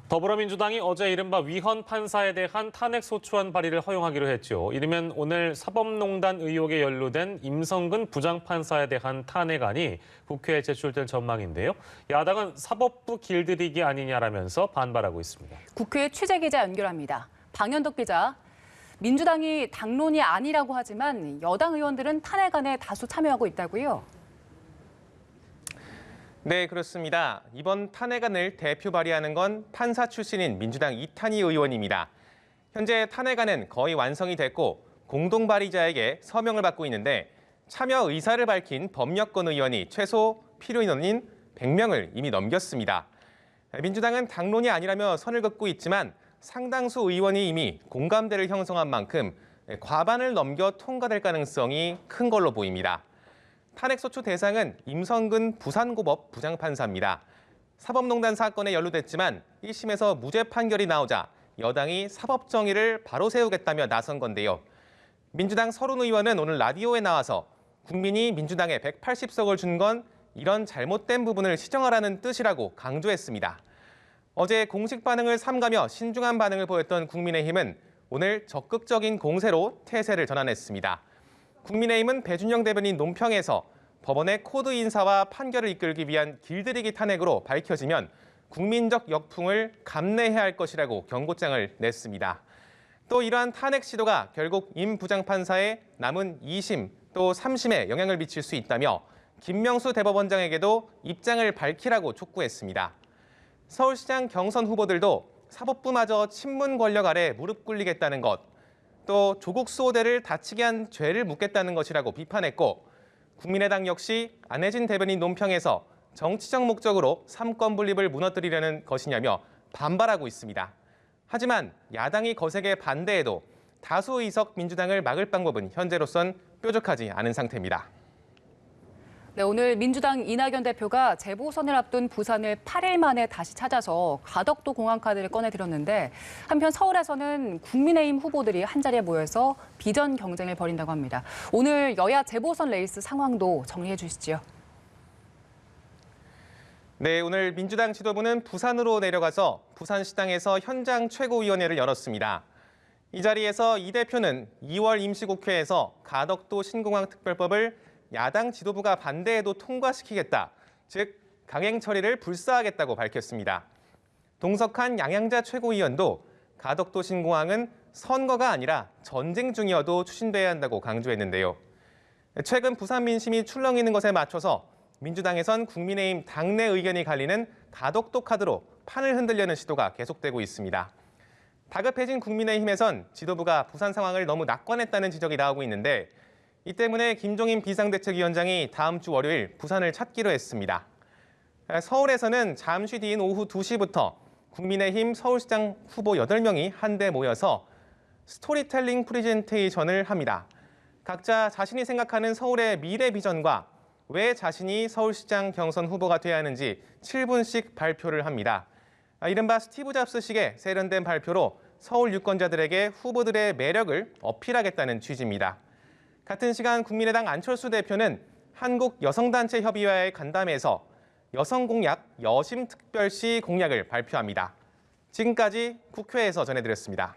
더불어민주당이 어제 이른바 위헌 판사에 대한 탄핵소추안 발의를 허용하기로 했죠. 이르면 오늘 사법농단 의혹에 연루된 임성근 부장판사에 대한 탄핵안이 국회에 제출될 전망인데요. 야당은 사법부 길들이기 아니냐라면서 반발하고 있습니다. 국회 취재기자 연결합니다. 방현덕 기자, 민주당이 당론이 아니라고 하지만 여당 의원들은 탄핵안에 다수 참여하고 있다고요? 네, 그렇습니다. 이번 탄핵안을 대표 발의하는 건 판사 출신인 민주당 이탄희 의원입니다. 현재 탄핵안은 거의 완성이 됐고 공동 발의자에게 서명을 받고 있는데 참여 의사를 밝힌 범여권 의원이 최소 필요 인원인 100명을 이미 넘겼습니다. 민주당은 당론이 아니라며 선을 긋고 있지만 상당수 의원이 이미 공감대를 형성한 만큼 과반을 넘겨 통과될 가능성이 큰 걸로 보입니다. 탄핵소추 대상은 임성근 부산고법 부장판사입니다. 사법농단 사건에 연루됐지만 1심에서 무죄 판결이 나오자 여당이 사법정의를 바로 세우겠다며 나선 건데요. 민주당 서른 의원은 오늘 라디오에 나와서 국민이 민주당에 180석을 준 건 이런 잘못된 부분을 시정하라는 뜻이라고 강조했습니다. 어제 공식 반응을 삼가며 신중한 반응을 보였던 국민의힘은 오늘 적극적인 공세로 태세를 전환했습니다. 국민의힘은 배준영 대변인 논평에서 법원의 코드 인사와 판결을 이끌기 위한 길들이기 탄핵으로 밝혀지면 국민적 역풍을 감내해야 할 것이라고 경고장을 냈습니다. 또 이러한 탄핵 시도가 결국 임 부장판사의 남은 2심 또 3심에 영향을 미칠 수 있다며 김명수 대법원장에게도 입장을 밝히라고 촉구했습니다. 서울시장 경선 후보들도 사법부마저 친문 권력 아래 무릎 꿇리겠다는 것, 또 조국 수호대를 다치게 한 죄를 묻겠다는 것이라고 비판했고 국민의당 역시 안혜진 대변인 논평에서 정치적 목적으로 삼권 분립을 무너뜨리려는 것이냐며 반발하고 있습니다. 하지만 야당이 거세게 반대해도 다수 의석 민주당을 막을 방법은 현재로선 뾰족하지 않은 상태입니다. 네, 오늘 민주당 이낙연 대표가 재보선을 앞둔 부산을 8일 만에 다시 찾아서 가덕도 공항카드를 꺼내들었는데 한편 서울에서는 국민의힘 후보들이 한자리에 모여서 비전 경쟁을 벌인다고 합니다. 오늘 여야 재보선 레이스 상황도 정리해 주시죠. 네, 오늘 민주당 지도부는 부산으로 내려가서 부산시당에서 현장 최고위원회를 열었습니다. 이 자리에서 이 대표는 2월 임시국회에서 가덕도 신공항 특별법을 야당 지도부가 반대해도 통과시키겠다, 즉 강행 처리를 불사하겠다고 밝혔습니다. 동석한 양양자 최고위원도 가덕도 신공항은 선거가 아니라 전쟁 중이어도 추진돼야 한다고 강조했는데요. 최근 부산 민심이 출렁이는 것에 맞춰서 민주당에선 국민의힘 당내 의견이 갈리는 가덕도 카드로 판을 흔들려는 시도가 계속되고 있습니다. 다급해진 국민의힘에선 지도부가 부산 상황을 너무 낙관했다는 지적이 나오고 있는데 이 때문에 김종인 비상대책위원장이 다음 주 월요일 부산을 찾기로 했습니다. 서울에서는 잠시 뒤인 오후 2시부터 국민의힘 서울시장 후보 8명이 한데 모여서 스토리텔링 프레젠테이션을 합니다. 각자 자신이 생각하는 서울의 미래 비전과 왜 자신이 서울시장 경선 후보가 돼야 하는지 7분씩 발표를 합니다. 이른바 스티브 잡스식의 세련된 발표로 서울 유권자들에게 후보들의 매력을 어필하겠다는 취지입니다. 같은 시간 국민의당 안철수 대표는 한국여성단체협의회와의 간담회에서 여성공약 여심특별시 공약을 발표합니다. 지금까지 국회에서 전해드렸습니다.